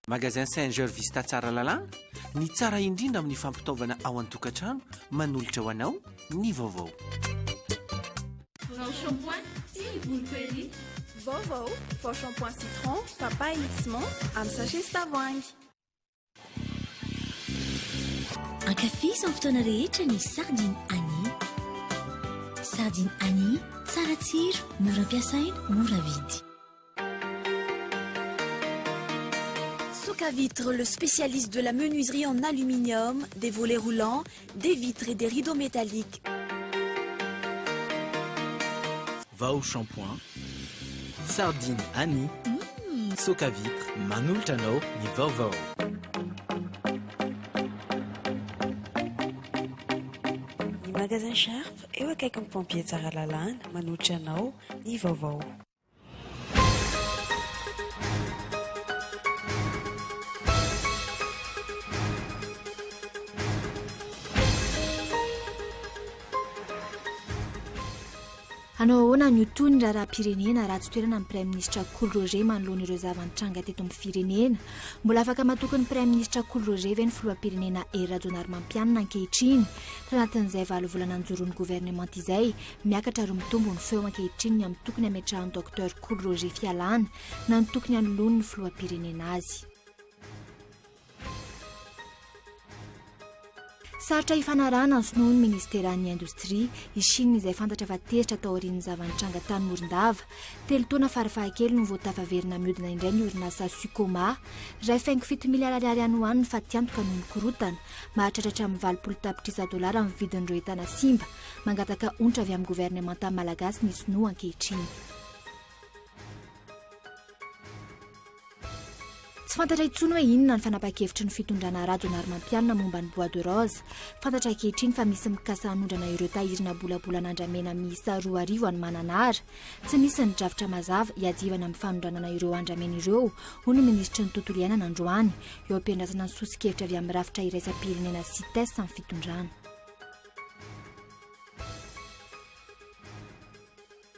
Magasin Saint-Georges Vista tsara lalàna ny tsara indrindra amin'ny fampitaovana ao an-tokantrano manolotra ho anao ny vaovao. Shampoing Tilbury. Vauvau, faux shampoing citron, papaye mixement, amin'ny sachet tavoahangy. Un café sans fotoana rehetra ny sardine Annie. Sardine Annie, tsara tsiro, mora ampiasaina, mora vidy. Soka Vitre, le spécialiste de la menuiserie en aluminium, des volets roulants, des vitres et des rideaux métalliques. Vao shampoing, sardine Annie, Soka Vitre, manultano ni vaovao. Ny magasin Sharp eo akaiky ny pompier tsara lalàna, manolotra anao ny vaovao. Hanao ahoana ny otony raharaham-pirenena raha tsy toerana amin'ny Prime Ministre Cool Roger manoloana ireo zava-nitranga teto amin'ny firenena. Mbola afaka matoky ny Prime Ministre Cool Roger ve ny filoham-pirenena Rajonarymampianina ankehitriny. Tanatin'izay valo volana anjoron'ny gouvernement izay miakatra ary mitombo ny feo ankehitriny ny amin'ny tokony ametrahan'ny Dr Cool Roger Fialana na ny tokony hanoloany ny filoham-pirenena azy. Saratra ifanarana ny sinoan'ny ministeran'ny indostria isiny izay fantatra fa teritra tao aorian'ny zava-nitranga tany Morondava. 3 taona farafahakeliny no voatafaverina mihodina indray ny orinasa Sukoma. Ray $7 miliara any hoaniny fa tiantoka noho ny korotana. Mahatratra amin'ny $20 amin'ny vidin'ireo entana simba. Mangataka ontra avy amin'ny gouvernemanta malagasy ny sinoa ankehitriny. Tsy fantatra intsony hoe inona ny fanapa-kevitry ny fitondrana Rajonarymampianina momba ny Bois de Rose. Fantatra ankehitriny fa misy mikasa hanondrana ireo tahirina bolabolan'andramena miisa 2 any Mananara. Tsy misy ny drafitra mazava hiadivana amin'ny fanondranana ireo andramena ireo, hoy ny ministra ny tontolo iainana androany. Eo ampiandrasana ny sosikevitra avy amin'ny rafitra iraisam-pirenena CITES amin'ny fitondrana.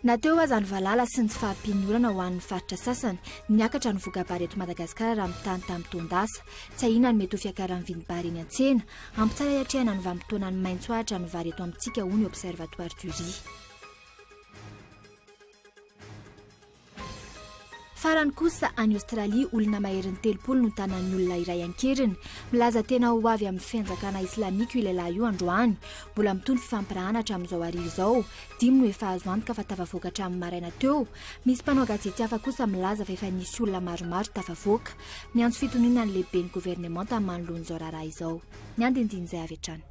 Nateo aza ny valala sy ny tsy fahampinorana ho an'ny faritra sasany niakatra ny vogabary eto Madagasikara raha mitany tamin'ny tondasa. Tsy ahina ny mety ho fiakaran'ny vinibary eny an-tsena, ampitsara iatrehana ny vanim-potoana ny maintsoahatra ny vary eto amintsika hoy ny Observatoire du Riz. Farany kosa any Australie olona maherin'ny 30 no tanan'ny olona iray ankeriny. Milaza tena ho avy amin'ny fianjakana islamika io lehilahy io androany. Mbola mitony fifampirahana hatramin'izao arivo izao. 5 no efa azo antoka fa tafavoaka hatramin'ny maraina teo. Misy mpanao gazety hafa kosa milaza fa efa nisy olona maromaro tafavoaka. Ny antso fitoniana ny lehiben'ny gouvernement amin'ny manoloan'izao raharaha izao. Ny andindinin'izay avy hatrany.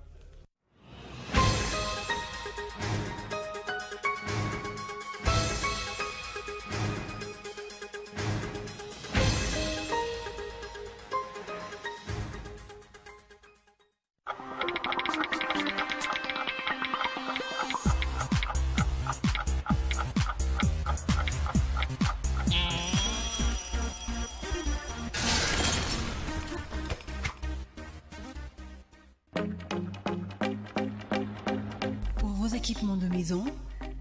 Équipements de maison,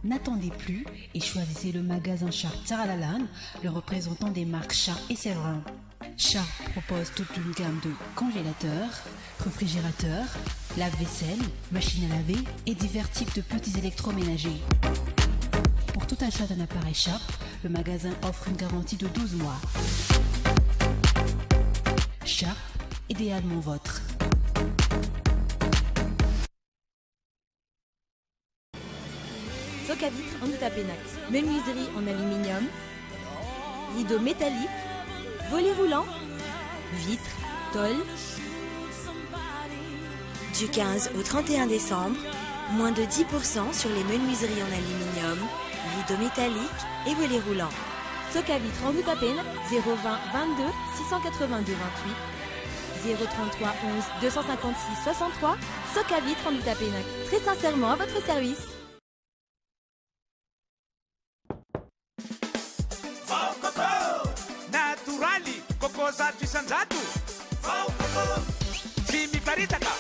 n'attendez plus et choisissez le magasin Sharp Tsaralalan, le représentant des marques Sharp et Séverin. Sharp propose toute une gamme de congélateurs, réfrigérateurs, lave-vaisselle, machines à laver et divers types de petits électroménagers. Pour tout achat d'un appareil Sharp, le magasin offre une garantie de 12 mois. Sharp, idéalement vôtre. Soka Vitre en Utapénac, menuiserie en aluminium, rideaux métalliques, volets roulants, vitres, tôles. Du 15 au 31 décembre, moins de 10% sur les menuiseries en aluminium, rideaux métalliques et volets roulants. Soka Vitre en Utapénac, 020 22 682 28, 033 11 256 63. Soka Vitre en Utapénac, très sincèrement à votre service. Zato isanjato vao coco tsy miparitaka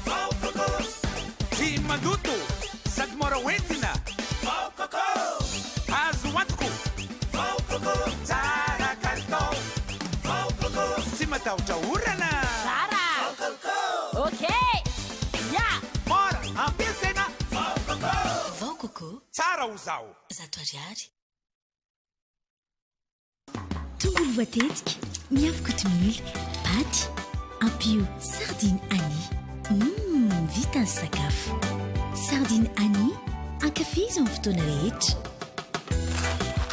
vao coco tsy mandoto sady mora hoentina vao coco azo antoko vao coco tsara kalitao vao coco tsy matahotra orana Tsara Ok Ya mora ampiasaina Vao Coco tsara ho zaho zato ariary tongolo voatetika miavo kotomila paty ampio sardine Annie vita ny sakafo sardine Annie ankafizo amin'ny fotoana rehetra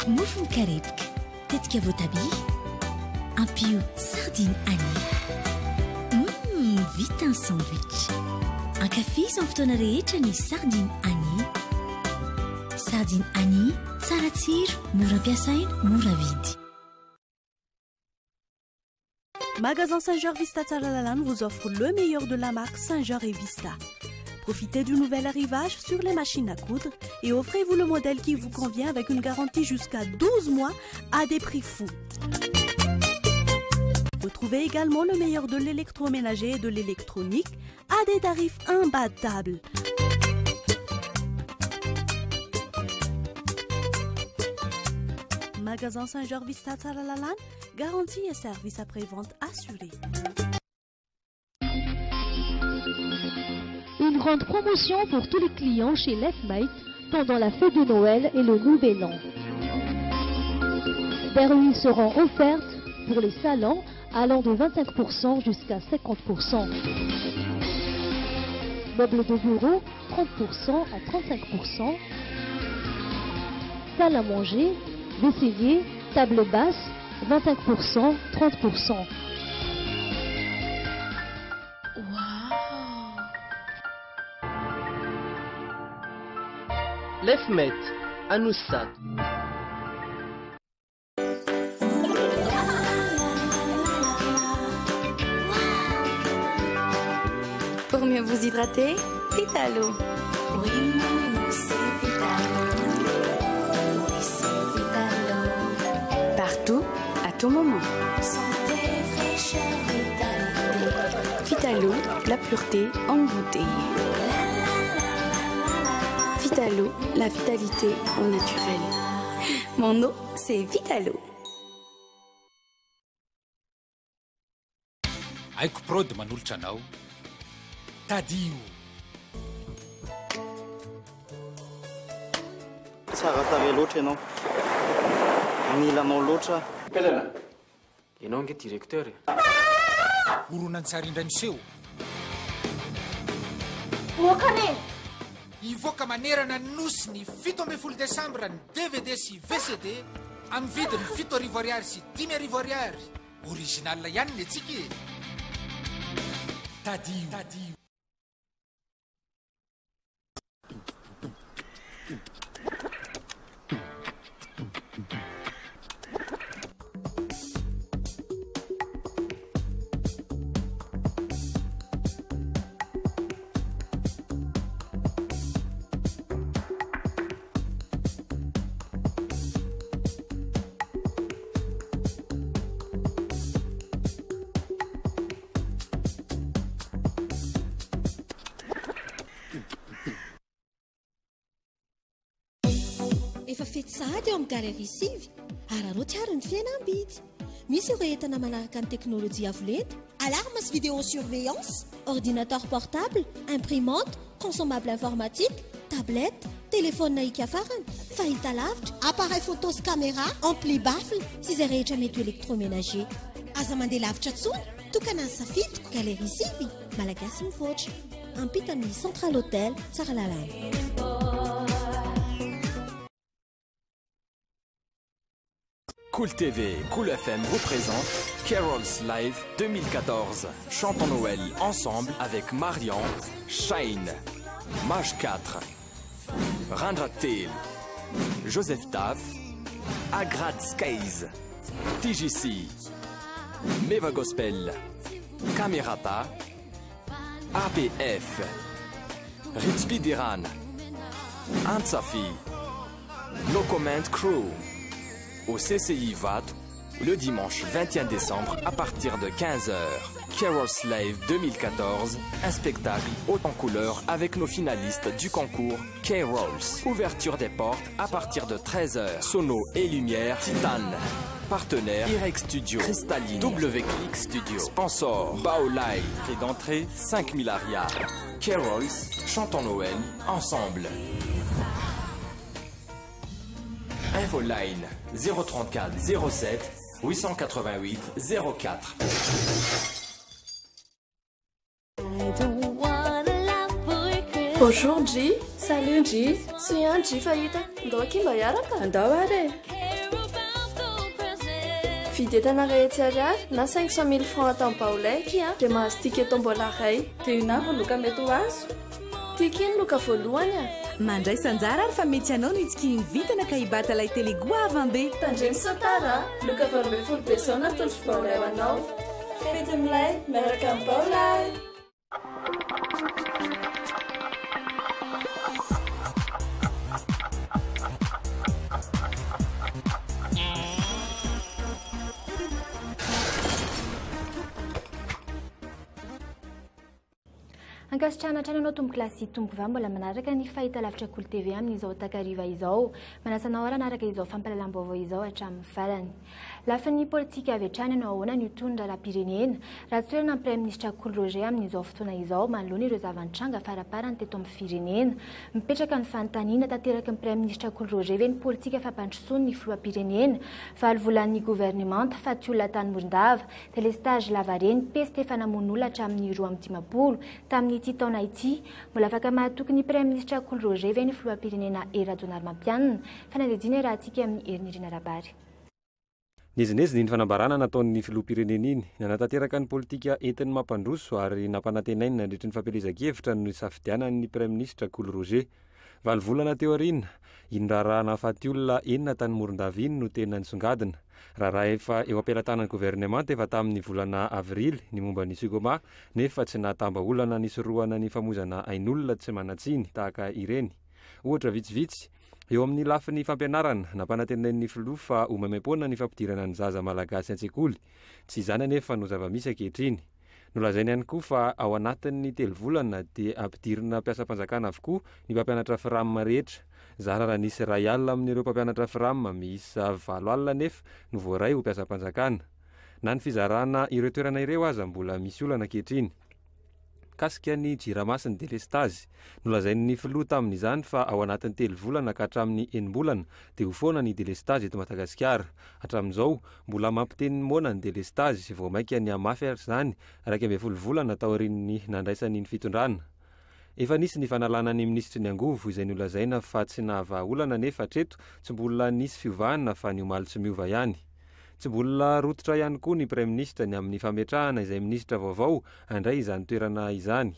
mofo mikarepoka tetika voatabia ampio sardine Annie vita ny sandwich ankafizo amin'ny fotoana rehetra ny sardine Annie sardine Annie tsara tsiro mora ampiasaina mora vidy. Magasin Saint-Georges Vista Tsaralalane vous offre le meilleur de la marque Saint-Georges et Vista. Profitez du nouvel arrivage sur les machines à coudre et offrez-vous le modèle qui vous convient avec une garantie jusqu'à 12 mois à des prix fous. Retrouvez également le meilleur de l'électroménager et de l'électronique à des tarifs imbattables. Magasin Saint-Georges Vista Tsaralalane, garantie et service après-vente assurés. Une grande promotion pour tous les clients chez Lefmate pendant la fête de Noël et le Nouvel An. Des remises seront offertes pour les salons allant de 25% jusqu'à 50%. Meubles de bureau, 30% à 35%. Salle à manger, vaisselier, table basse, 25%, 30%. Lefmet, Anoussat. Pour mieux vous hydrater, Vitalo. Oui, maman, c'est Vitalo. Oui, c'est Vitalo. Partout, à tout moment. Santé, fraîcheur, vitalité. Vitalo, la pureté en bouteille. Vitalo, la vitalité au naturel. Mon eau, c'est Vitalo. haiko prody manolotra anao tadio tsara tare loatra ianao milanao loatra pelana ianao ange directeur oronan-tsara indray miseho Mokane ivoaka manerana ny nosy ny 17 desambra ny DVD sy VCD amin'ny vidiny 7 ariary sy 5 ariary original ihany ny atsika tadio efa fetsahady eo amin'ny galerie sivy ary anao tiaro ny fiainam-bidy misy ireo entana manaraka ny teknôlôjia avolenta alarme sy vidéosurveillance ordinateur portable imprimante consommable informatique tablette téléphone naika farany fahitalavitra appareil photo sy caméra ampli baffle sy izay rehetra mety électroménager aza mandeha lavitra tsony tokana ny safidiko galerie sivy malagasy mivoatra ampita amin'ny central hôtel Tsaralalana. Cool TV, Cool FM vous présente Carol's Live 2014. Chantons Noël ensemble avec Marian, Shine, Mage 4, Randra Tail, Joseph Taf, Agrad Skies, TGC, Meva Gospel, Camerata, APF, Ritzby Diran, Antsafi, No Comment Crew. Au CCI VAT, le dimanche 21 décembre à partir de 15h. Carol's Live 2014, un spectacle haut en couleur avec nos finalistes du concours K-Rolls. Ouverture des portes à partir de 13h. Sono et lumière Titane. Partenaire Irec Studio, Cristalline, W-Click Studio. Sponsor Baolai, prix d'entrée 5000 arias. Carols, chantons Noël ensemble. Infoline 034 07 888 04. Bonjour G. Salut G. C'est un G fahita. Ndao aky mba hiaraka? Andao ary. Videtana rehetra ariary na 500 000 francs atao baolay iky a dia mahazo ticket tombola ray. Dia io na voaloka mety ho azo. Tiky iny loka voalohany a. Mandray sanjara ary fa mety anao no itsikiny vitana ka hibata lay telegoavambe. Tandreny Santara, loka 20 besaona tolotro baolay ho anao. Fety milay miaraka amin'ny baolay. Ankasitrahana hatrany anao tomboky lasy tomboky va mbola manaraka ny fahita lavitra Kolo TV amin'izao takariva izao. Manasana ora naraka izao fampalalam-baovao izao hatramin'ny farany. Lafin'ny politika avy hatrany anao ahoana ny hitondra rahapirenena. Raha toerana ny Prime Ministre Kolo Roger amin'izao fotoana izao manoloana ireo zava-nitranga faraparany teto amin'ny firenena. Mipetraka ny fanontaniana tanteraka ny Prime Ministre Kolo Roger ve ny politika fampandrosoany ny filoham-pirenena. Valo volan'ny gouvernemanta Fatiola Tanimorondava, délestage Lavareny, P Stefana Monolona hatramin'ny 2 tamin'ny ity taona ity. Mbola afaka mahatokony Prime Ministre Kolo Roger ve ny filoham-pirenena Rajoelina Mampianina. Fanadidina raha antsika amin'ny herinirina rabary. Nezineziny ny fanambarana nataon'ny filoham-pirenena iny nanatanteraka ny politika entiny mampandroso ary nampanantenaina nandritra ny fampielezan-kevitra no safidianan'ny Prime Ministre Kolo Roger. 7 volana teo aoriana iny raharahana Fatiola enina Tanimorondava iny no tena nisongadina. Raha efa eo ampelantanan'ny gouvernemanta efa tamin'ny volana avrily ny momba ny Sigoma nefa tsy nahatambaolana nisorohana ny famozana ain'olona tsy manatsiny tahaka ireny. Ohatra vitsivitsy eo amin'ny lafin'ny fampianarana nampanantenain'ny filoha fa ho maimaim-poana ny fampidirana ny zaza malagasy an-tsekoly. Tsy izany anefa no zava-misy ankehitriny. Nolazainy ihany koa fa ao anatin'ny 3 volana dia ampidirina mpiasa-panjakana avokoa ny mpampianatra firamina rehetra. Zara raha nisy 2 alina amin'ireo mpampianatra firamina miisa 7 alina nefa no voaray ho mpiasa-panjakana. Na ny fizarana ireo toerana ireo aza mbola misy olana ankehitriny. Kasika ny jiramasiny délestage nolazain'ny filoha tamin'izany fa ao anatin'ny 3 volana ka hatramin'ny 9 bolana dia ho foana ny délestage eto Madagasikara. Hatramin'izao mbola mampiteny moana ny délestage vao mainka ny amafy ary izany 12 volana tao aorian'ny nandraisany ny fitondrana. Efa nisy ny fanalana ny ministry ny angovo izay nolazaina fa tsy nahavaolana nefa hatreto tsy mbola nisy fiovahana fa ny omaly tsy miova ihany. Tsy mbola rototra ihany koa ny Prime Ministre ny amin'ny fametrahana izay ministra vaovao handray izany toerana izany.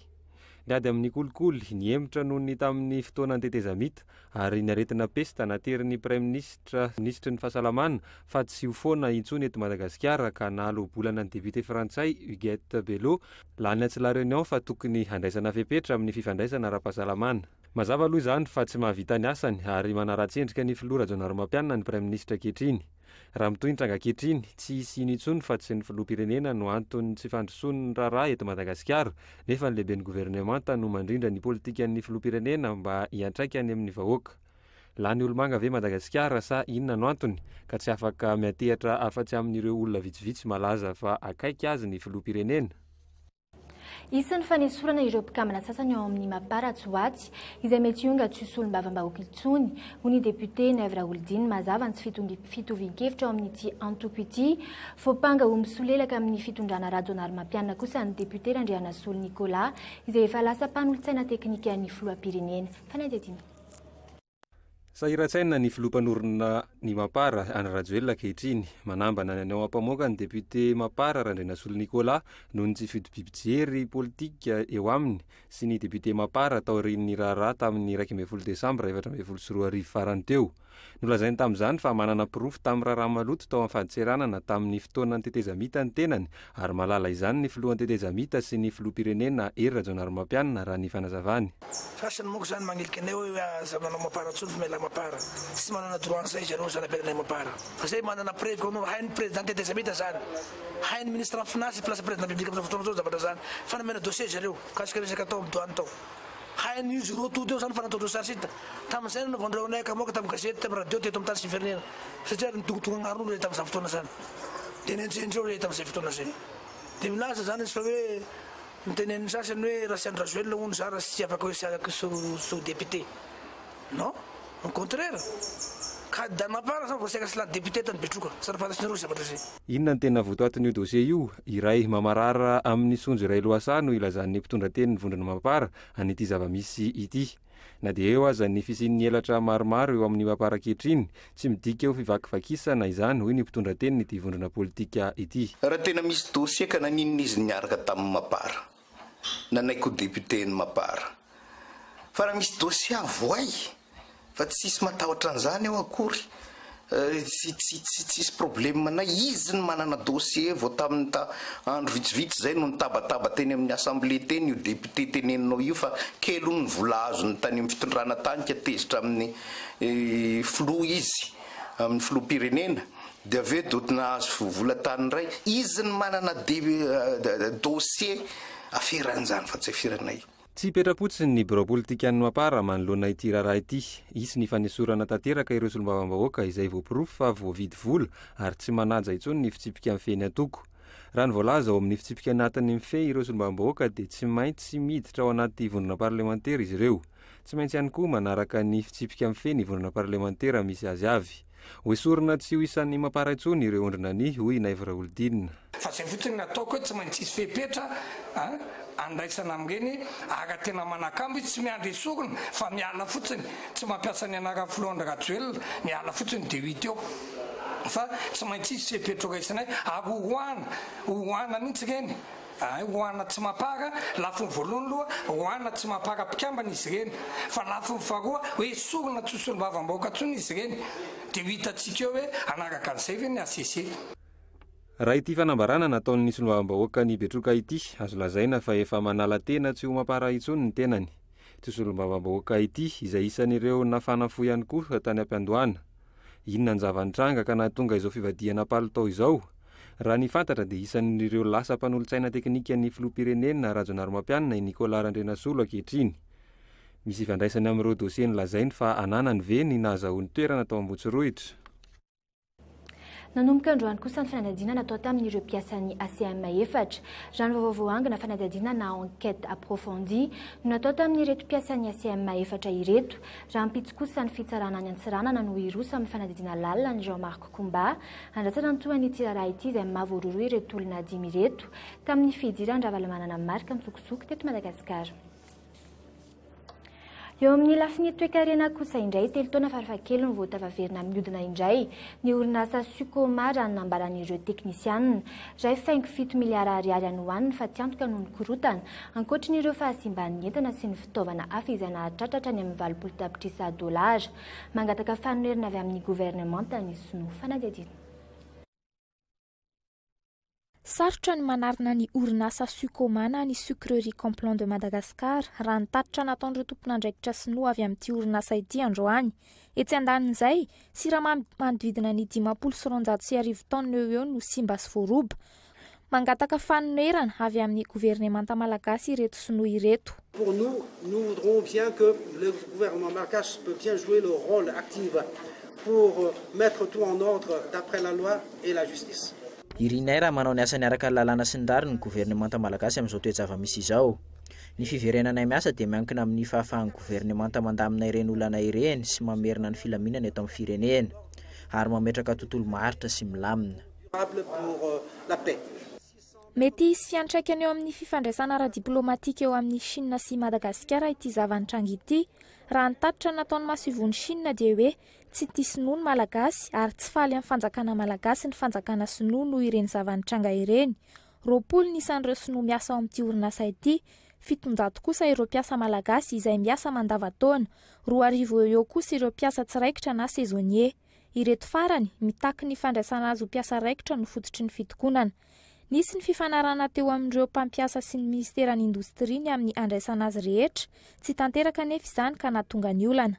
Niady amin'ny kolikoly ny emitra noho ny tamin'ny fotoana tetezamita ary ny aretina pesta naterin'ny Prime Ministre ministry ny fahasalamana fa tsy ho foana intsony eto Madagasikara ka nahalo-bolana ny député frantsay Huguette Bello lany tsy la réunion fa tokony handraisana fepetra amin'ny fifandraisana ara-pahasalamana. Mazava aloha izany fa tsy mahavita ny asany ary manaratsendrika ny filoha Rajoelina Mampianina ny Prime Ministre ankehitriny. Raha mitoy ny tranga ankehitriny tsy hisy intsony fa tsy ny filoham-pirenena no antony tsy fandrosoany ny raharaha eto Madagasikara nefa ny lehiben'ny gouvernemanta no mandrindra ny politikan'ny filoham-pirenena mba hiantraika any amin'ny vahoaka. Lany olomanga ve Madagasikara sa inona no antony ka tsy afaka miantehatra afa-tsy amin'ireo olona vitsivitsy malaza fa akaiky azy ny filoham-pirenena. Isan'ny fanesorana ireo mpikambana sasany ao amin'ny Mamparatsoatsy izay mety honga tsy solombavam-bahoaka intsony ho ny député Nèvre Oldine mazava ny fitovian-kevitra ao amin'ity antoko ity. Voapanga ho misolelaka amin'ny fitondrana Rajoelina Mampianina kosa ny député Randrianasolo Nicolas izay efa lasa mpanolontsaina teknika ny filoham-pirenena. Fanadidina. Sahiran-tsaina ny filoha-mpanorona ny Mapara any Rajoelina ankehitriny manambana ny ao ampamoaka ny député Mapara Randrianasolo Nicolas noho ny tsy fidobibijery politika eo aminy sy ny député Mapara tao aorian'ny raharaha tamin'ny 12 Desambra 2024 farany teo. Nolazainy tamin'izany fa manana pirofo tamin'ny raharaha maloto tao amin'ny faditseranana tamin'ny fotoana ny tetezamita ny tenany ary malala izany ny filohan'ny tetezamita sy ny filoham-pirenena Rajoelina Mampianina raha ny fanazavany. Fasany moko zany magnilika anay hoe zamanao Maparatsolo fa mela Mapara tsy manana droit zay zareo zany ampiananay Mapara fa zay manana preuve koa no hainy président tetezamita zany hainy ministre en finance place président public amin'ny fotoana zao zavatra zany fa namena dossier zareo kasika resaka atao amin'ny douane tao hainy izy roa to teo zany fanatotro sarsita tamin'izay navandreo anay kamoka tamin'ny gazety tamin'ny radio teto amin'ny tany sy firenena satria nitogotogna agnarolo le tamin'izay fotoana zany dia nenjendreo le tamin'izay fotoana zay dia milaza zany izy fa hoe nitenen'ny sasany hoe raha sy andrazoelona hono za raha sy afaka hoe sy afaka sous député non au contraire ka danapara zany voaseka sy lany député tany betroka sy raha fantasinareo zavatra zay inona ny tena votoatin'io dossier io iray mamarara amin'ny sonjo iray loasa no ilazan'ny mpitondra teny ny vondrona mapara an'ity zava-misy ity na dia eo aza ny fisin'ny elatra maromaro eo amin'ny mapara kehitriny tsy midika eo fivakivakisana izany hoy ny mpitondra teny ity vondrona politika ity raha tena misy dossier ka naninona izy niaraka tamin'ny mapara nanaiko député ny mapara fa raha misy dossier avoay fa tsisy matahotra an'izany ao akory tsisy problème na izy ny manana dossier vao tamin'ny andro vitsivitsy zay no nitabataba teny amin'ny assemblée teny io député teneninao io fa kely ny vola azony tany amin'ny fitondrana tany ka tezitra amin'ny flou izy amin'ny flou pirenena dia aveo dotina azo vola tany iray izy ny manana dossier afiran'izany fa tsy afiranay tsy hipetrapotsiny ny bureau politikan'ny mapara manoloana ity raharaha ity isy ny fanesorana tanteraka ireo solombavambahoaka izay voapirofo fa voavidy vola ary tsy manaja intsony ny fitsipika amin'ny feny atoko raha ny voalaza ao amin'ny fitsipika anatin'ny mifehy ireo solombavambahoaka dia tsy maintsy miditra ao anaty vondrona parlementaire izy ireo tsy maintsy ihany koa manaraka ny fitsipika amin'ny feny vondrona parlementaire misy azy avy hoesorina tsy ho isan'ny mapara intsony ireo ondrina ny hoy naivra olodinina fa zay fotsiny nataoko hoe tsy maintsy isy fepetra andraisana amreny aka tena manakambo izy tsy miandry esorina fa miala fotsiny tsy mampiasa ny anara filondrarajoelona miala fotsiny de 8 eo fa tsy maintsy isy fepetra raisinay ary hohana mihitsy reny hohana tsy mapara lafiny voalohany loha hohana tsy mapara mpikambana izy reny fa lafiny faharoa hoe sorina tsosolombavambahoaka ntsony izy reny de hitatsika eo hoe anaraka an'izay ve ny ACC raha ity fanambarana nataon'ny solombavambahoaka ny betroka ity azo lazaina fa efa manala tena tsy ho mapara intsony ny tenany tsy solombavambahoaka ity izay isan'ireo nafanafo ihany koa tany am-piandohana inona ny zavanitranga ka nahatonga izao fivadihana palitao izao raha ny fantatra dia isan'ireo lasa mpanolo-tsaina teknika ny filoha-pirenena rajonaromampianina i Nicolas Randrenasolo ankehitriny misy ifandraisany amin'ireo dossier ny lazainy fa ananany ve ny nahazahoany toerana tao Ambotsiroitra. Nanomboka androany kosa ny fanadihadiana natao tamin'ireo mpiasan'ny ACM efatra raha ny vaovao na fanadihadiana na enquête approfondie no natao tamin'ireto mpiasan'ny ACM efatra ireto raha mpitsy kosa ny fitsarana any Antsiranana no irosa amin'ny fanadihadiana lalina ny Jean-Marc Comba andratsana ny toany ity raha ity izay mahavororoa ireto olona 10 ireto tamin'ny fidirana ravalamanana marika mitsokosoko teto Madagasikara. Eo amin'ny lafiny toekarena kosa indray telo taona farafahakeliny no voatavaverina mihodina indray ny orinasa Sukoma raha nambaran'ireo teknisianina raha faingo 7 miliara ariary any hoaniny fa tsy antoka noho ny korotana ankoatran'ireo fahasimban'ny entana sy ny fitaovana hafa izay nahatratratra ny amin'ny valopolo tapitrisa dolara mangataka fanoherina avy amin'ny gouvernemanta ny sinoa fanadihadiana. Sarotra ny manarina ny orinasa Sukoma na ny sucrerie Complan de Madagascar raha nitatitra nataon'ireo tompon'andraikitra sinoa avy amin'ity orinasa ity androany. Etsy andanin'izay, siramamy manodidina ny 590 taona eo no simba sy voaroba. Mangataka fanoherana avy amin'ny gouvernemanta malagasy ireto sinoa ireto. Pour nous, nous voudrons bien que le gouvernement malgache peut bien jouer le rôle actif pour mettre tout en ordre d'après la loi et la justice. Irinay raha manao ny asany araka ny lalàna sy ny rary ny gouvernemanta malagasy amin'izao toe-java-misy izao. Ny fiverenanay miasa dia miankina amin'ny fahafahan'ny gouvernemanta mandaminay ireny olana ireny sy mamerina ny filaminana eto amin'ny firenena ary mametraka tontolo maharitra sy milamina. Mety isy fiantraikany eo amin'ny fifandraisana ara-diplomatika eo amin'ny Chine sy Madagasikara ity zavanitranga ity raha nitatitra nataon'ny masivon'ny Chine dia hoe tsy tia sinoa ny malagasy ary tsy faly amin'ny fanjakana malagasy ny fanjakana sinoa noho ireny zavanitranga ireny. 20 isan'ireo sinoa miasa ao amin'ity orinasa ity, 700 kosa ireo mpiasa malagasy izay miasa mandavataona, 2,000 eo kosa ireo mpiasa tsiraikitra na saisonnier. Ireto farany mitaky ny fandraisana azy ho mpiasa raikitra no fototry ny fitokonana. Nisy ny fifanarana teo amin'ireo mpampiasa sy ny ministeran'ny indostria ny amin'ny andraisana azy rehetra, tsy tanteraka nefa izany ka nahatonga ny olana.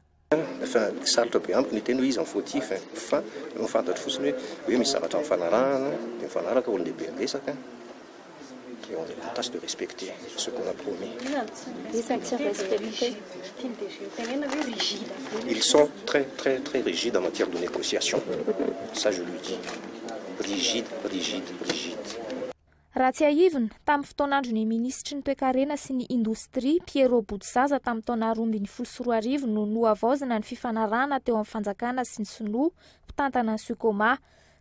Sarotra be amiko ny teny hoe izy amin'ny fautif fa mifantatra fotsiny hoe misy zavatra mifanarahana dia mifanaraka olon-dehibe resaka Et on est en tâche de respecter ce qu'on a promis. Ils sont très, très, très rigides en matière de négociation. Ça, je lui dis. Rigide, rigide, rigide. Raha tsy aivina tamin'ny fotoanandro ny ministry ny toe-karena sy ny indostria Pierrot Boutsaza tamin'ny taona 2014 no nohavaozana ny fifanarahana teo amin'ny fanjakana sy ny sinoa mpitantana ny Sukoma.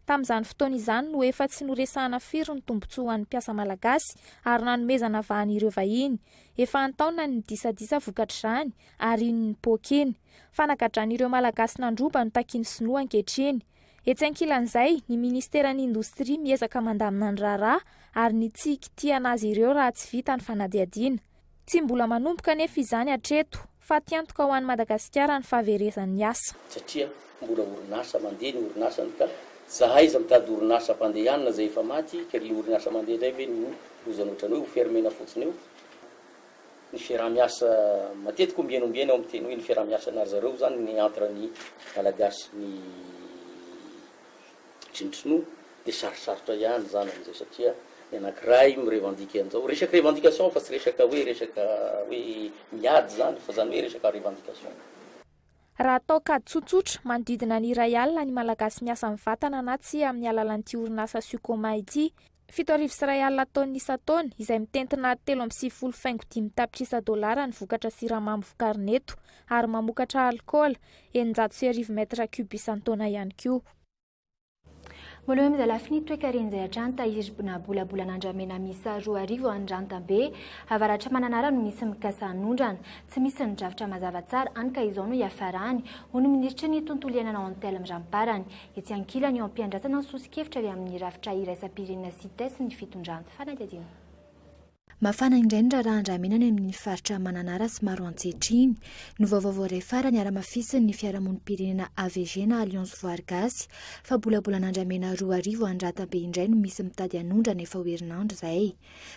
Tamin'izany fotoana izany no efa tsy noresahana firy ny tombontsoa ho an'ny mpiasa malagasy ary nanomezana vahan'ireo vahiny. Efa antaona ny disadisa vokatr'izany ary ny pokeny. Fanakatran'ireo malagasy nandroba no takiany sinoa ankehitriny. Etsy ankilan'izay, ny ministeran'ny indostria miezaka mandamina ny raharaha ary ny tsy kitihana azy ireo raha tsy vita ny fanadihadiana. Tsy mbola manomboka nefa izany hatreto, fa tiantoka ho an'ny Madagasikara ny fahaverezan'ny asa. Satria mbola orinasa mandeha ny orinasany ka zahay izy mitady orinasa mpandehanana izay efa maty, ka ny orinasa mandeha indray ve no lozana ohatrany hoe ho fermena fotsiny eo. Ny fiarahamiasa matetika ombieny eo amin'ny teny hoe ny fiarahamiasa anary zareo zany ny entre ny malagasy ny Sinoa dia sarosarotra ihany zany amin'izay satria ny anankiray mirevandika an'izao resaka revendication fa tsy resaka hoe miady zany fa zany hoe resaka revendication. Raha atao kady tsotsotra manodidina ny iray alina ny malagasy miasa mivantana na tsy amin'ny alalan'ity orinasa Sukoma ity, 7,000 taonina isa-taona izay mitentina 3,5 tapitrisa dolara ny vokatra siramamy vokariny eto ary mamokatra alcool 900 metra cube isan-taona ihany koa. Mbola eo amin'izay lafiny toe-karen'izay hatrany tahirina bolabolan'andramena misa 2 Andrantabe avaratra mananara no misy mikasa hanondrana tsy misy ny drafitra mazava tsara anka izao no iafarany ho ny ministra ny tontolo iainana ao Antelme Ramparany etsy ankilany eo am-piandrasana ny sosikevitra avy amin'ny rafitra iraisam-pirenena CITES ny fitondrana fanadihadiana. Mafana indrindra raha andramena ny amin'ny faritra mananara sy maro antsehtriny no vaovao iray farany ara-mafisiny ny fiarahamonim-pirenena AVG na Alliance Voargasy fa bolabolan'andramena 2 Andrantabe indray no misy mitady hanondrana efa ho herinandro izay.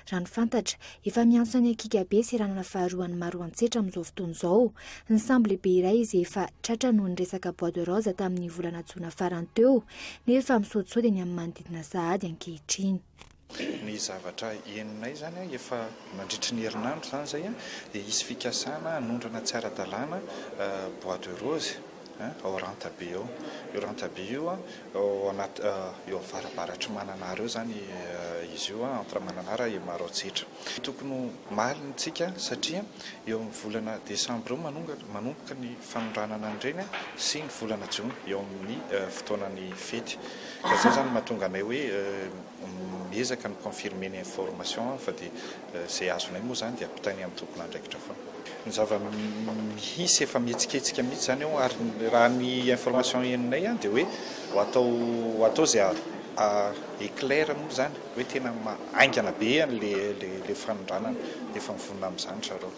Raha ny fantatra efa miantso ny akikabe sy ranana faharoan'ny maro antsetra amin'izao fotoana izao. Ny sambo lehibe iray izay efa tratra noho ny resaka bois de rose tamin'ny volana Jona farany teo nefa misaotisaody ny amin'ny manodidina sahady ankehitriny. Ny zavatra enonay zany efa mandritry ny herinandro zany zay dia isy fikasana hanondrana tsara dalàna bois de rose ao Rantabe eo. Io Rantabe io ao anaty eo avarabaratry Mananara eo zany izy io entre Mananara e maro antsetra. Tokony malintsika satria eo amin'ny volana Desambra eo manomboka ny fanondranana an'ireny sy ny volana Jona eo amin'ny fotoanan'ny fety. Ka zay zany mahatonga anay hoe miezaka ny confirmer ny information fa dia izay azonay moa zany dia ampitainy amin'ny tompon'andraikitra foana. Ny zava-misy efa mihetsiketsika mihitsy zany eo ary raha ny information enonay dia hoe ho atao izay éclair moa zany hoe tena aingana be le fanondranana efa mivonona amin'izany zareo.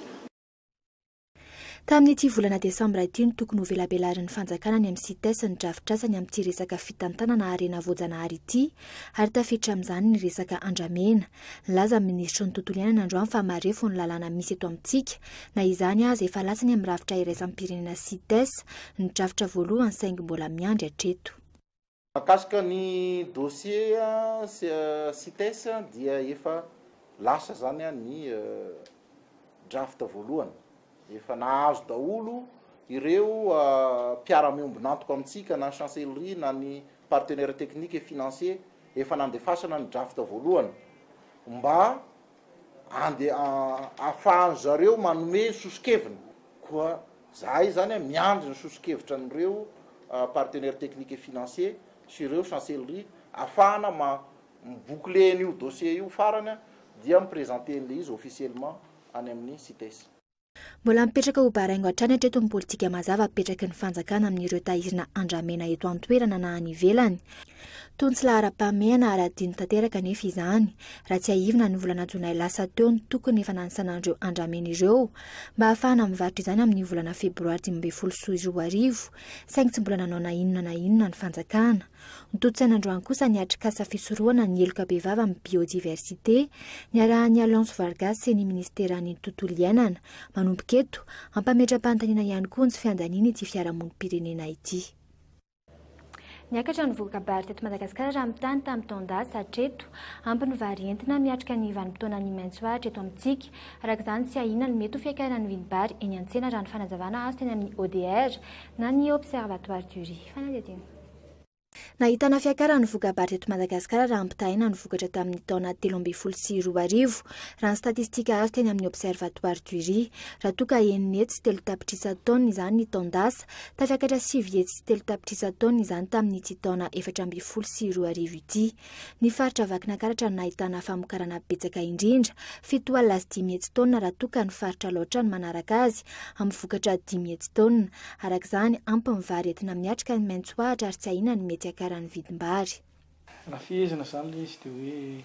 Tamin'ity volana Desambra ity no tokony ho velabelarin'ny fanjakana ny amin'ny CITES ny drafitrasany amin'ity resaka fitantanana harena voajanahary ity ary tafiditra amin'izany ny resaka andramena. Laza ministra ny tontolo iainana androany fa marefo ny lalàna misy eto amintsika na izany aza efa lasany amin'ny rafitra iraisam-pirenena CITES ny drafitra voalohany saingy mbola miandry hatreto. Mahakasika ny dossier CITES dia efa lasa zany ny draft voalohany. Efa nahazo daholo ireo mpiara-miombona antoka amintsika na chancellerie na ny partenaire technique et financier efa nandefasana ny draft voalohany mba ahafahan zareo manome sosikevina koa zahay zany miandry ny sosikevitra n'ireo partenaire technique et financier sy ireo chancellerie ahafahana miboucler an'io dossier io farany dia miprésenter an'le izy officiellement any amin'ny CITES. Mbola mipetraka ho baraingo hatrany hatreto ny politika mazava apetraky ny fanjakana amin'ireo tahirina andramena eto an-toerana na any ivelany. Tonsila ara-pahamehana ary adino tanteraka nefa izany. Raha tsy ahivina ny volana Jona lasa teo ny tokony efa nansanandreo andramena ireo mba ahafahana mivarotra izany amin'ny volana Febroary 2012 saingy tsy mbola nanao na inona ny fanjakana. Nitotsain'androany kosa ny atrikasa fisorohana ny eloka be vava amin'ny biodiversité ny arahan'ny Alliance Voargasy sy ny ministeran'ny tontolo iainana manomboka eto ampametra-panontaniana ihany koa ny fiandaniana ity fiarahamonim-pirenena ity. Niakatra ny vokabary teto Madagasikara raha mitany tamin'ny taon-dasa hatreto ampy ny vary entina miatrika ny vanim-potoana ny maitsoahitra eto amintsika. Araka izany tsy ahina ny mety ho fiakarana ny vidim-bary eny an-tsena raha ny fanazavana azy teny amin'ny ODR na ny Observatoire du Riz. Fanadetena. Nahitana fiakarana ny vokabary teto Madagasikara raha ampitahina ny vokatra tamin'ny taona 2012 raha ny statistika azo teny amin'ny Observatoire du Riz. Raha toka enina hetsy sy 3 tapitrisa taona izany ny taon-dasa, tafiakatra 5 hetsy sy 3 tapitrisa taona izany tamin'ny ity taona 2012 ity. Ny faritra Vakinankaratra nahitana famokarana betsaka indrindra 7 alina sy 5 hetsy taona raha toka ny faritra Loatra ny manaraka azy amin'ny vokatra 5 hetsy taona. Araka izany ampy ny vary entina miatrika ny maitsoahitra ary tsy ahina ny mety akaran'ny vidim-bary. Raha fihezana izany ilay izy dia hoe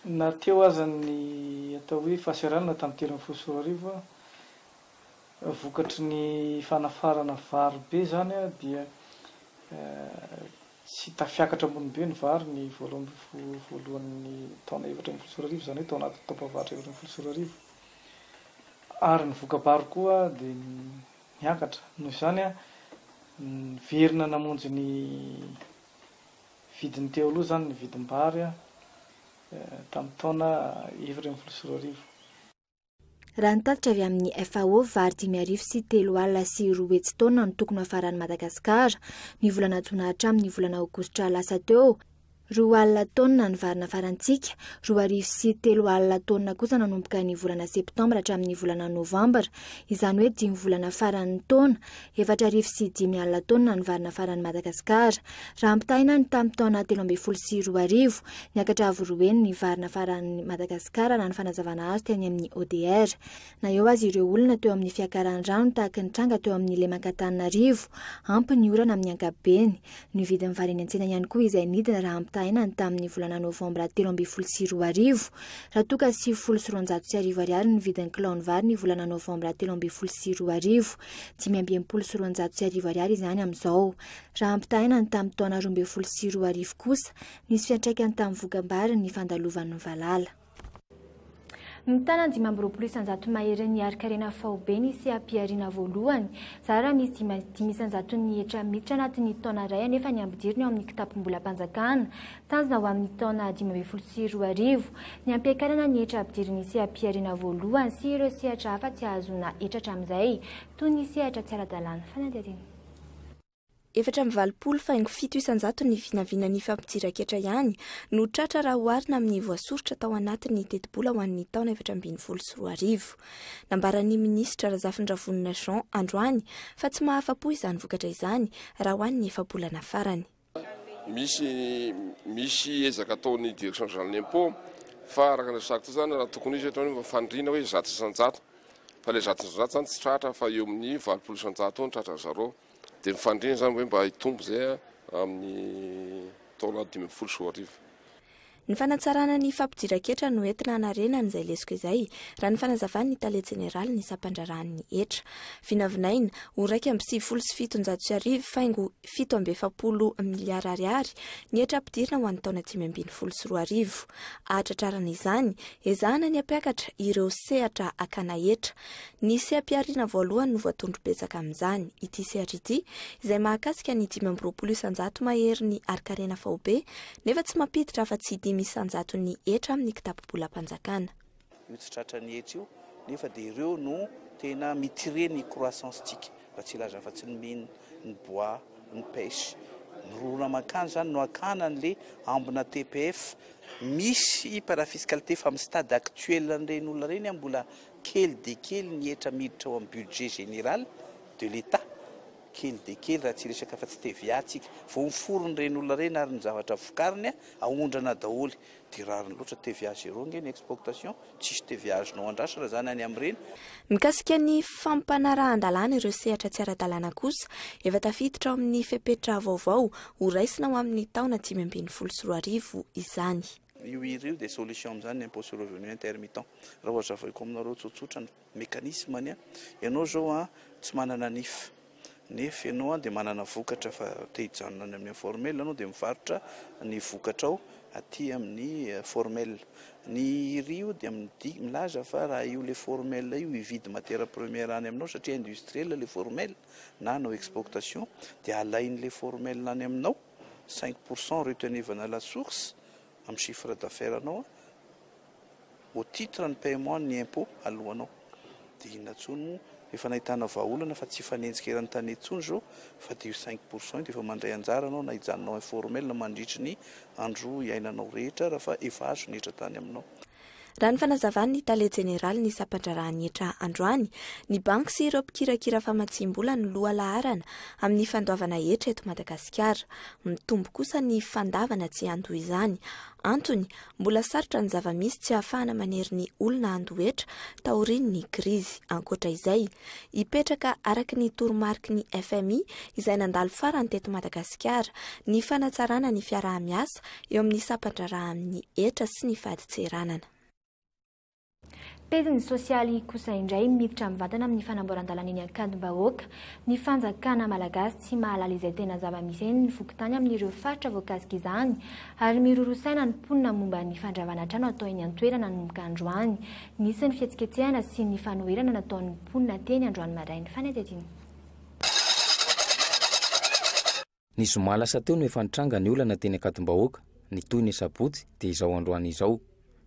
nateo aza ny atao hoe fahasaranana tamin'ny 2014 vokatry ny fanafarana vary be zany dia tsy tafiakatra ambony be ny vary ny voalohan'ny taona 2014 zany hoe tao anaty taopavatra 2014 ary ny vokabary koa dia niakatra noho izany verina namonjy ny vidiny teo aloha zany ny vidim-bary tamin'ny taona 2012. Raha nitatitra avy amin'ny FAO vary 5 sy 3 alina sy 2 hetsy taona no tokony hafaran'ny Madagasikara ny volana Jona hatramin'ny volana Aogositra lasa teo. 2 alina taona ny vary nafarantsika, 2 sy 3 alina taona kosa nanomboka ny volana Septambra hatramin'ny volana Novambra, izany hoe 5 volana faran'ny taona, 4 sy 5 alina taona ny vary nafaran'ny Madagasikara. Raha ampitahina ny tamin'ny taona 2012 niakatra avoroeny ny vary nafaran'ny Madagasikara raha ny fanazavana azy teny amin'ny ODR. Na eo azy ireo olona teo amin'ny fiakaran'ny rano tahaka ny tranga teo amin'ny Lemankatananarivo, ampy ny orana amin'ny ankapobeny. Ny vidin'ny vary eny an-tsena ihany koa izay nidina raha ampitahina ny tamin'ny volana Novambra 2012 raha toka 7,400 ariary ny vidin'ny kilao ny vary ny volana Novambra 2012, 5,400 ariary izany amin'izao. Raha ampitahina ny tamin'ny taona 2012 kosa nisy fiantraikany tamin'ny vokabary ny fandalovan'ny valala. Mitana 5,900 mahery ny arikarena FAOB nisy ampiarina voalohany, zara misy 500 ny hetra miditra anatin'ny taona iray nefa ny ampidiriny ao amin'ny kitapom-bolam-panjakana tanjona ho amin'ny taona 2012. Ny ampiakarana ny hetra ampidiriny sy ampiarina voalohany sy ireo sehatra hafa tsy ahazona hetratra amin'izay toy ny sehatra tsy ara-dalàna. Fanadetena. 4,20 faingo 700 ny vinavina ny fampidiran-ketra ihany no tratra raha oharina amin'ny voasoratra tao anatin'ny teti-bola ho an'ny taona 2012. Nambaran'ny minisitra Razafindravonina Jean androany fa tsy mahafa-po izany vokatra izany raha ho an'ny efa-bolana farany. Misy ezaka ataon'ny direction générale d'impôt fa araka ny resako zany raha tokony izy hatao fandrina hoe 100 fa le 100 zany tsy tratra fa eo amin'ny 20% ny tratra zareo. Dia mifandrina zany hoe mba hitombo zay amin'ny taona 2012. Ny fanatsarana ny fampidiran-ketra no entina hanarenana izay lesoko izay raha ny fanazavan'ny Tale Jeneraly ny sampandraran'ny hetra. Vinavinaina ho 2,770 faingo 7.70 miliara ariary ny hetra ampidirina ho an'ny taona 2012. Ahatratrarana izany, ezahana ny ampiakatra ireo sehatra akana hetra. Ny sehampiarina voalohany no voatondro betsaka amin'izany. Ity sehatra ity izay mahakasika ny 5,900 mahery ny arikarena FAOB nefa tsy mampiditra fa tsy 500 ny hetra amin'ny kitapo-bolam-panjakana. Io tsy tratra ny hetra io nefa dia ireo no tena mitire ny croissance tika mba tsy ilaza fa tsy ny mine, ny bois, ny pêche. Ny rona makany zany no akana an'le ambina TPF. Misy parafiscalité fa amin'ny stade actuel an'ireny olona ireny mbola kely dia kely ny hetra miditra ao amin'ny budget général de l'État. Kely dia kely raha tsy resaka fa tsy TVA tsika. Vao miforony ireny olona ireny ary ny zavatra vokariny ahondrana daholo. Dia rariny loatra TVA zéro nge ny exportation, tsisy TVA azonao andrasa raha zany any amin'ireny. Mikasika ny fampanarahan-dalàna ireo sehatra tsy ara-dalàna kosa, efa tafiditra ao amin'ny fepetra vaovao ho raisina ho amin'ny taona 2012 izany. Io ireo des solutions amin'izany impôt sur le revenu intermittent. Raha ohatra avaiko aminareo tsotsotra ny mécanisme-ny ianao zao tsy manana nif. Nefa ianao dia manana vokatra fa te hijanona any amin'ny informel anao dia mivarotra ny vokatrao aty amin'ny formel. Ny rio dia milaza fa raha io le formel io hividy matière première any aminao satria industriel le formel na anao exportation dia alain'le formel any aminao 5% retenevana la source amin'ny chiffre d'affaires anao au titre ny paiement ny impôt alohanao dia inatsono efa nahitana vahaolana fa tsy fanenjika erany tany etsony zao fa dia io 5% dia efa mandray anjara anao na hijanonao informel na mandritry ny andro iainanao rehetra raha fa efa azo netra tany aminao. Raha ny fanazavany tale jeneraly ny sapandrarahany etra androany, ny banky sy ireo mpikirakira famatsim-bola ny loha laharana amin'ny fandoavana etra eto Madagasikara. Mitombo kosa ny fandavana tsy anto izany. Antony, mbola sarotra ny zava-misy tsy ahafahana manery ny olona andoetra taoriny ny krizy. Ankoatra izay, ipetraka araky ny toromarky ny FMI izay nandalo farany teto Madagasikara ny fanatsarana ny fiaraha-miasa eo amin'ny sapandraraha amin'ny etra sy ny faditseranana. Peziny sosialy kosa indray miditra mivantana amin'ny fanamboaran-dalana eny ankadimbahoaka ny fanjakana malagasy tsy mahalala izay tena zava-misy eny ny fokotany amin'ireo faritra voakasika izany ary mirorosaina ny mponina momba ny fandravana trano atao eny an-toerana nanomboka androany. Nisy ny fihetsiketsehana sy ny fanoherana nataon'ny mponina teny androany marainy. Fanetediny. Ny zoma lasa teo no efa nitranga ny olana teny ankadimbahoaka ny toy ny sabotsy dia izao androany izao.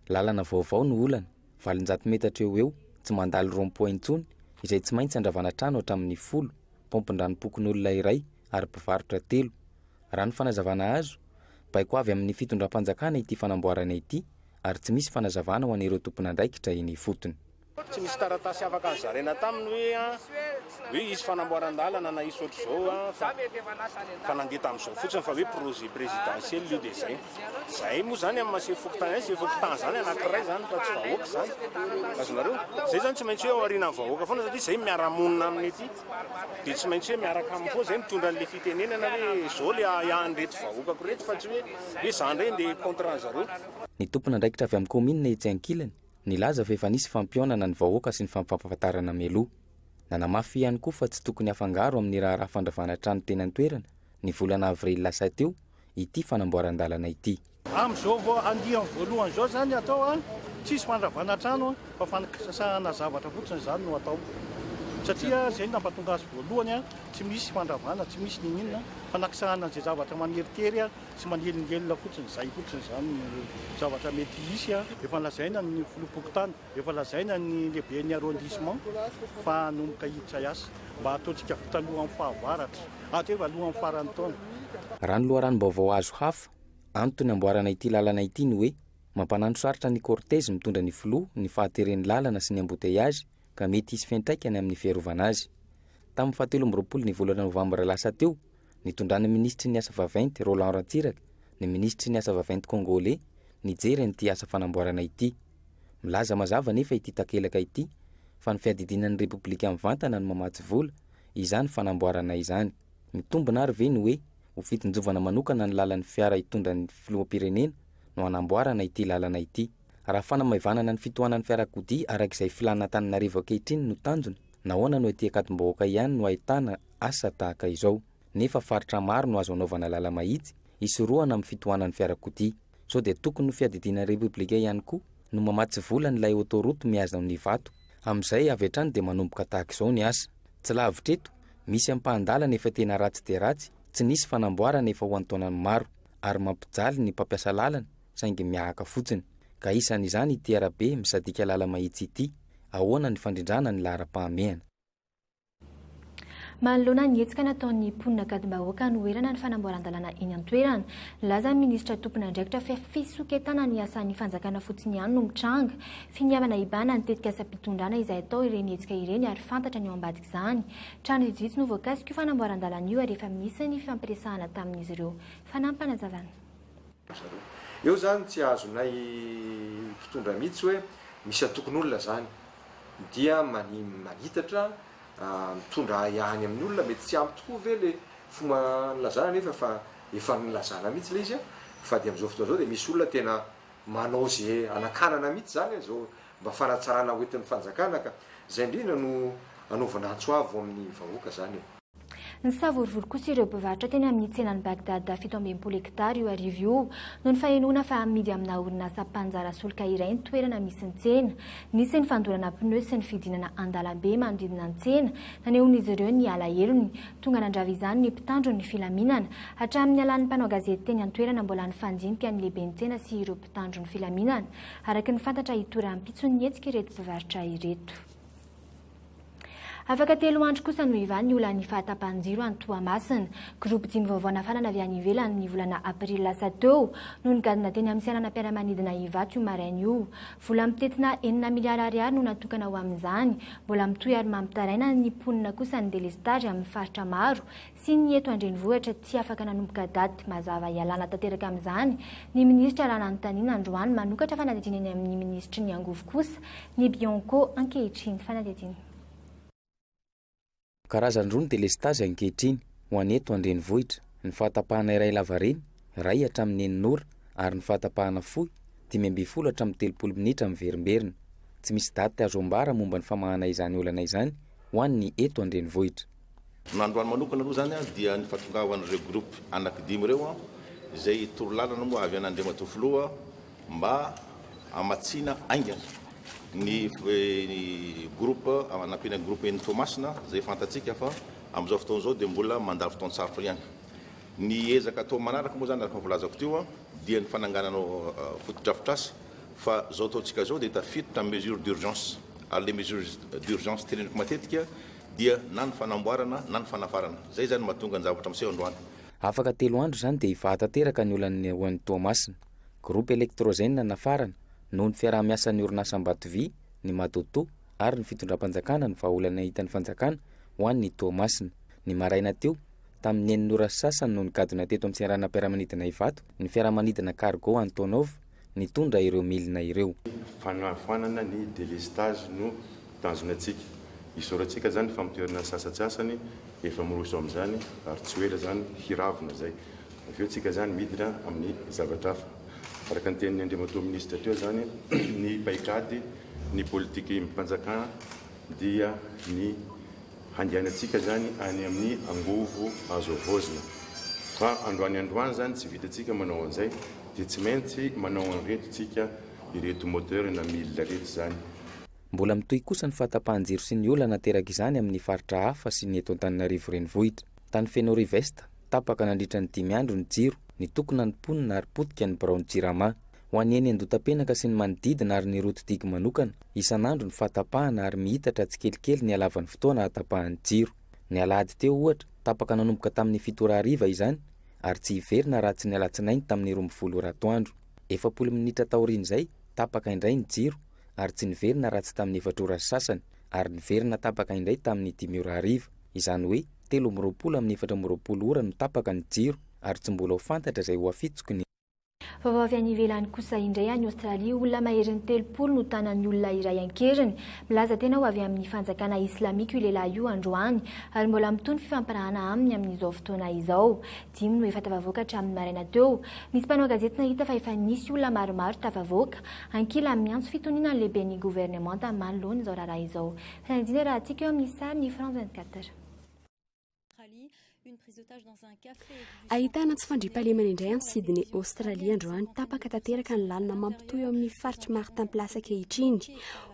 Lalana vaovao no olana 700 metatra eo tsy mandalo rond-point intsony izay tsy maintsy andravana trano hatramin'ny 10 pompin-dranopokon'olona iray ary mpivarotra 3. Raha ny fanazavana azo baiko avy amin'ny fitondram-panjakana ity fanamboarana ity ary tsy misy fanazavana ho an'ireo tompon'andraikitra iny fotony. Tsy misy taratasy afaka anzarena taminy hoe izy fanamboaran-dalana na izy ohatr'izao fa nandeha tamin'izao fotsiny fa hoe projet présidentiel io dia zay moa zany amin'ny maseho fokotany sy fokotany zany anankiray zany fa tsy vahoaka zany azonareo zay zany tsy maintsy hoe ao aoriana vahoaka foana satria zay miara-monina aminy ety dia tsy maintsy hoe miaraka amin'ny foa zay mitondra an'le fitenenana hoe zao le ianreto vahoakako reto fa tsy hoe zany reny dia contre anzareo. Ny tompon'andraikitra avy amin'ny commune etsy ankilany nilaza fa efa nisy fampionana ny vahoaka sy ny fampahafantarana meloa. Nanamafy ihany koa fa tsy tokony afangaro amin'ny raha fandravana trano teny an-toerana ny volana avril lasa teo ity fanamboaran-dalana ity. Amin'izao vao andiany voalohany zao zany atao tsisy fandravana trano fa fanasana zavatra fotsiny zany no atao satria zay nampatonga azy voalohany tsy misy fandravana tsy misy ninina fanakisahana izay zavatra maneritery sy manelingelina fotsiny zay fotsiny zany zavatra mety isy efa lazaina ny filopokotany efa lazaina ny lehiben'ny arrondissement fa nomboka hiditra iasa mba ataontsika taloha amin'ny fahavaratra ato hoe aloha amin'ny farany taona. Raha ny loharanom-baovao azo hafa antony amboarana ity lalana ity ny hoe mampanandro sarotra ny cortège mitondra ny filoha ny fahateren'ny lalana sy ny embouteillage ka mety isy fiantraikany amin'ny fiarovana azy. Tamin'ny 17 ny volana novambra lasa teo nitondrany ministry ny asa vaventy Roland Ratsiraka ny ministry ny asa vaventy congolais nijery an'ity asa fanamboarana ity. Milaza mazava nefa ity takelaka ity fa ny fiadidinan'ny repoblika mivantana no mamatsy vola izany fanamboarana izany. Mitombona ary ve ny hoe ho fitonjovana manokana ny lalan'ny fiara hitondra ny filoham-pirenena no hanamboarana ity lalana ity. Raha fanamaivana ny fitohanan'ny fiarakodia arak'izay filana Antananarivo ankehitriny no tanjona nahoana no ety ankadimbahoaka ihany no ahitana asa tahaka izao. Nefa faritra maro no azo anaovana lala mahitsy isorohana amin'ny fitohanan'ny fiarakodia. Sao dia tokony no fiadidinan'ny repoblika ihany koa no mamatsy vola n'ilay autoroute mihaza amin'ny vato. Amin'izay avy hatrany dia manomboka tahaka izao ny asa. Tsy lavitra eto misy ampahandalana efa tena ratsy dia ratsy tsy nisy fanamboarana efa ho antaonany maro ary mampijaly ny mpampiasa lalana saingy miahaka fotsiny. Ka isan'izany ity arabe misadika lala mahitsy ity ahoana ny fandrindrana ny laharam-pahamehana. Manoloana ny hetsika nataon'ny mponina ankadimbahoaka no oerana ny fanamboaran-dalana eny an-toerana. Laza ministra tompon'andraikitra fa fisoketana ny asan'ny fanjakana fotsiny ihany no mitranga. Finiavana ibana nitetika asa-pitondrana izay atao ireny hetsika ireny ary fantatra ny ao ambadika izany. Trano vitsivitsy no voakasika io fanamboaran-dalana io ary efa misy ny fifampiresahana tamin'izy ireo. Fanampanazavana. Eo zany tsy azonay mpitondra mihitsy hoe misy atokon'olona zany dia manitatra mitondra ihany amin'ny olona mety tsy ampy tokoa ve le fomba nilazana nefa fa efa nilazana mihitsy le izy fa dia amin'izao fotoana zao dia misy olona tena manao zay anakanana mihitsy zany zao mba fanatsarana hoentin'ny fanjakana ka zay indrindra no anaovana antsoavo amin'ny vahoaka zany. Ny savorovory kosa ireo mpivarotra teny amin'ny tsenany Bagdad 17 hektara io arivo io no ny fahenoana fa amidy amina orinasa mpanjara solika iray ny toerana misy ny tsena. Nisy ny fandorana pneu sy ny fidinana an-dalambe manodidina ny tsena nanehoan'izy ireo ny alahelo tonga nandrava izany ny mpitandro ny filaminana hatramin'ny alan'ny mpanao gazety teny an-toerana mbola nifandinika ny lehibe ny tsena sy ireo mpitandro ny filaminana araka ny fantatra hitoeram-pitso ny hetsika ireto mpivarotra ireto. Afaka 3 andro kosa no ivany olana ny fahatapahan-jiro any Toamasina. Groupe dimy vaovao nafanana avy any ivelany ny volana aprily lasa teo no nigadina teny amin'ny sainanam-piaramanidina Ivato io maraina io. Vola mitetina 9 miliara ariary no natokana ho amin'izany. Mbola mitohy ary mampitaraina ny ponina kosa ny delestage amin'ny faritra maro sy ny eto andrenivohitra tsy afaka nanomboka daty mazava ialana tanteraka amin'izany. Ny ministra raha nanontaniana androany manokatra fanadihadiana eny amin'ny ministry ny angovo kosa ny Bianco ankehitriny fanadihadiana. Karazan-droa ny delestage ankehitriny ho aneto andrenivohitra. Ny fahatapahana iray lavareny ray hatramin'ny 9 ora ary ny fahatapahana fohy 10 hatramin'ny 30 minitra miverimberina. Tsy misy daty azo ambara momba ny famahana izany olana izany ho an'ny eto andrenivohitra. Nandroany manokana aloha zany dia ny fahatongavan'ireo groupe anankidimy ireo izay torolalana moa avy an'Andriamatofoloha mba amatsina aingana ny groupe anampina groupe eny Toamasina zay fantatsika fa amin'izao fotoana izao dia mbola mandalo fotoana sarotra ihany. Ny ezaka atao manaraka moa zany araka volazako teo dia ny fananganana fotodrafitrasy fa zao ataontsika zao dia tafiditra tamin'ny mesure d'urgence ary les mesures d'urgence teneniko matetika dia na ny fanamboarana na ny fanafarana. Zay zany mahatonga ny zavatra miseho androany. Afaka 3 andro zany dia ifahatanteraka ny olana ho an'ny Toamasina. Groupe électrogène nafarana noho ny fiaraha-miasan'ny orinasa Ambatovy, ny Matoto ary ny fitondram-panjakana ny vahaolana hita ny fanjakana ho an'ny Toamasina. Ny maraina teo tamin'ny 9 ora sasany no nigadona teto amin'ny sainanam-piaramanidina Ivato ny fiaramanidina Cargo Antonov nitondra ireo milina ireo. Fanafanana ny delestage no tanjonatsika. Isoratsika zany famitoerana sasatsasany efa miroso amin'izany ary tsy hoela zany hiravina zay. Aveo tsika zany midina amin'ny zavatra hafa. Araka ny tenin'ny Andriamatoa ministra teo zany ny paikady ny politika mpanjakana dia ny handehanantsika zany any amin'ny angovo azo avozina. Fa androany zany tsy vitatsika manao an'izay dia tsy maintsy manao an'ireto tsika ireto moteur na milina reto zany. Mbola mitohy kosa ny fahatapahan-jiro sy ny olana nateraka izany amin'ny faritra hafa sy ny eto Antananarivo renivohitra. Tany Fenorive-Est tapaka nandritra ny 5 andro ny jiro ny tokona ny ponina ary potika ny Brown Jirama. Ho an'ny eny Andotapenaka sy ny manodidina ary ny Rotodig manokana isan'andro ny fahatapahana ary mihitatra tsy kelikely ny halavan'ny fotoana hatapahan'ny jiro. Ny alahady teo ohatra tapaka nanomboka tamin'ny 7 ora hariva izany ary tsy hiverina raha tsy ny alatsinainy tamin'ny 12 ora atoandro. 40 minitra taorian'izay tapaka indray ny jiro ary tsy niverina raha tsy tamin'ny 4 ora sasany ary niverina tapaka indray tamin'ny 10 ora hariva. Izany hoe 13 amin'ny 14 ora no tapaka ny jiro ary tsy mbola ho fantatra izay ho afitsoko ny vaovao avy any ivelany kosa indray any Aostralia olona maherin'ny 30 no tanan'ny olona iray ankeriny milaza tena ho avy amin'ny fanjakana islamika io lehilahy io androany ary mbola mitony fifampirahana aminy amin'izao fotoana izao. 5 no efa tafavoaka hatramin'ny maraina teo. Nisy mpanao gazety nahita fa efa nisy olona maromaro tafavoaka ankila miantso fitoniana ny lehiben'ny gouvernemanta manoloana izao raharaha izao. Fanadina raha antsika eo amin'ny sary ny France 24. Ahitana tsy fandriam-pahalemana indray any Sydney, Aostralia androany tapaka tanteraka ny lalina mampitohy eo amin'ny faritra Martin Place ankehitriny.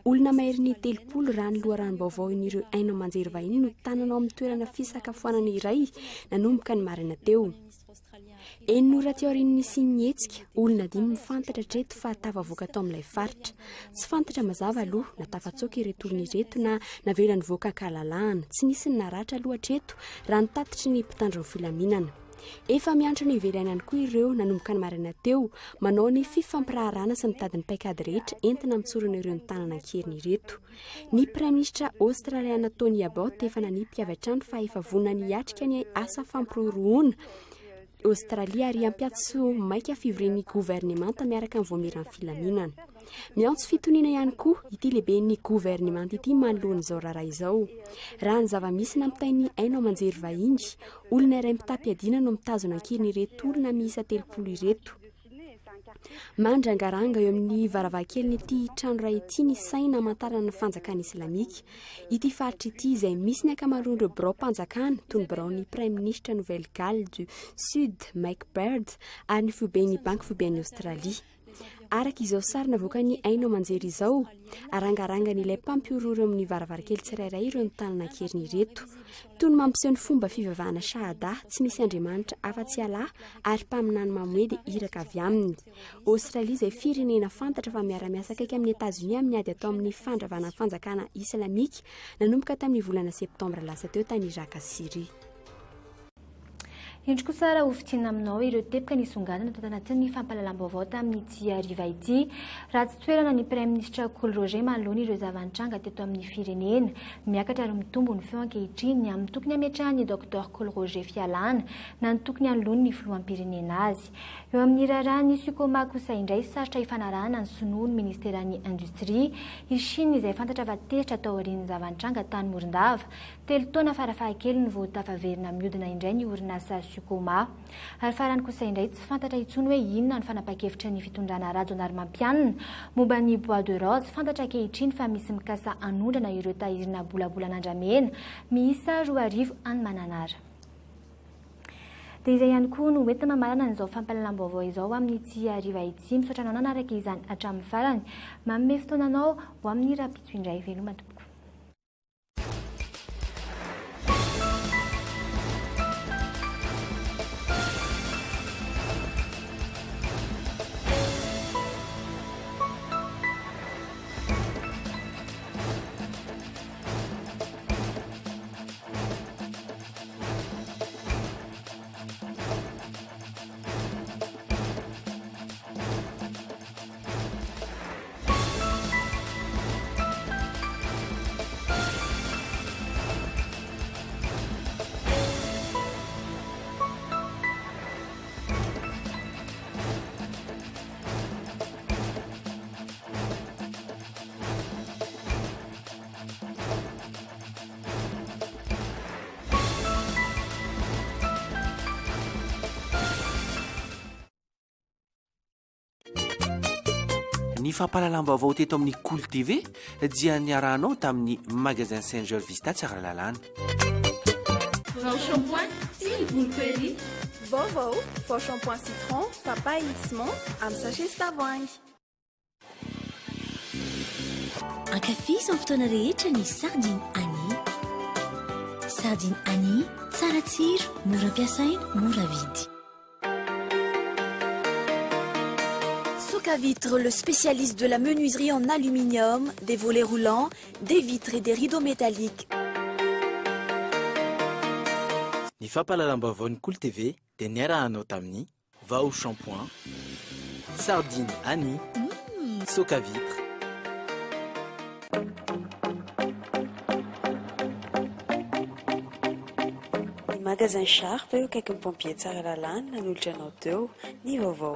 Olona maherin'ny 30 raha ny loharanom-baovao ireo aino amanjery vahiny no tananao amin'ny toerana fisakafoanana iray nanomboka ny maraina teo. 9 ora teo aorian'ny sy mihetsika, olona 5 mifantatra treto fa tafavoaka tao amin'ilay faritra. Tsy fantatra mazava aloha na tafatsoaka ireto olona ireto na navela ny voaka kalalahana, tsy nisy ny naratra aloha treto raha nitatitry ny mpitandro ny filaminana. Efa miantra ny ivelany ihany koa ireo nanomboka ny maraina teo, manao ny fifampiraharana sy mitady ny paikady rehetra entina mitsorona ireo ny tanana ankeriny ireto. Ny praiminisitra Australiana Tony Abbott efa nanipy avy hatrany fa efa vonona ny hiatrika ny asa fampirorohona Australia ary ampiatso maika fivorian'ny gouvernemanta miaraka amin'ny voamiran'ny filaminana. Miantso fitoniana ihany koa ity lehiben'ny gouvernemanta ity manoloana izao raharaha izao. Raha ny zava-misy nampitain'ny aino amanjery vahiny, olona iray mitapy adina no mitazona ankiriny ireto olona miisa 30 ireto. mandrangaranga eo amin'ny varavakeliny ity trano ray ity ny saina amantarana fanjakana islamika ity faritra ity izay misy ny akamaroan'ireo birao-mpanjakana toy ny biraon'ny prime ministre nouvelle Galles du Sud Mike Baird ary ny fioben'ny banky fioben'ny Australie. Araka izao sary navoakany Aino Manjery izao, arangaranga n'ilay mpampiororo amin'ny varavarakely tsirairay ireo tanana keriny ireto. Toy ny mampiseho ny fomba fivavahana shahada, tsy misy andriamanitra afa-tsy Allah ary mpaminany mamoedy iraka avy aminy. Australie izay firenena fantatra fa miara-miasa akaiky amin'ny États-Unis amin'ny ady atao amin'ny fandravana fanjakana islamika nanomboka tamin'ny volana septambra lasa teo tany Iraka sy Syria. Indro kosa raha hovitina aminao ireo teboka nisongadina tao anatin'ny fampahalalam-baovao tamin'ity hariva ity. Raha tsy toerana ny Prime Ministre Cool Roger manoloana ireo zava-nitranga teto amin'ny firenena, miakatra ary mitombo ny feo ankehitriny amin'ny tokony hametrahany Dr Cool Roger Fialana na ny tokony hanoloany ny filoham-pirenena azy. Eo amin'ny raharahan'ny Sukoma kosa indray sarotra hifanarahana ny sonoany Ministeran'ny Industria isiny izay fantatra fa tezitra tao aorian'ny zava-nitranga tany Morondava. 3 taona farafahakeliny ny vao tafaverina mihodina indray ny orinasa Sukoma. Ary farany kosa indray tsy fantatra intsony hoe inona ny fanapa-kevitra ny fitondrana rajo ary mampianina momba ny Bois de Rose fantatra ankehitriny fa misy mikasa anondrana ireo tahirina bolabolan'andramena miisa 2 any Mananara. Dia izay ihany koa no entina mamarana an'izao fampahalalam-baovao izao amin'ity hariva ity, misaotra anao nanaraka izany hatramin'ny farany, manome fotoananao ho amin'ny rapitso indray veloma tompoko. Ny fampahalalam-baovao teto amin'ny Cool TV dia niarahanao tamin'ny magasin Saint-Georges Vista Tsaralalàna. Vao shampoing, s'il vous plaît. Vaovao, vao shampoing citron, papaye mixement, amin'ny sachet sy tavoahangy. Ankafizy amin'ny fotoana rehetra ny sardine Annie. Sardine Annie, tsara tsiro, mora ampiasaina, mora vidy. Socavitre, le spécialiste de la menuiserie en aluminium, des volets roulants, des vitres et des rideaux métalliques. Ny fampahalalam-baovaon'ny Cool TV dia niarahanao tamin'ny Vao shampoing, sardine Annie, Socavitre. Ny magasin Sharp eo akaiky ny pompier Tsaralalàna nanolotra anao teo ny vaovao.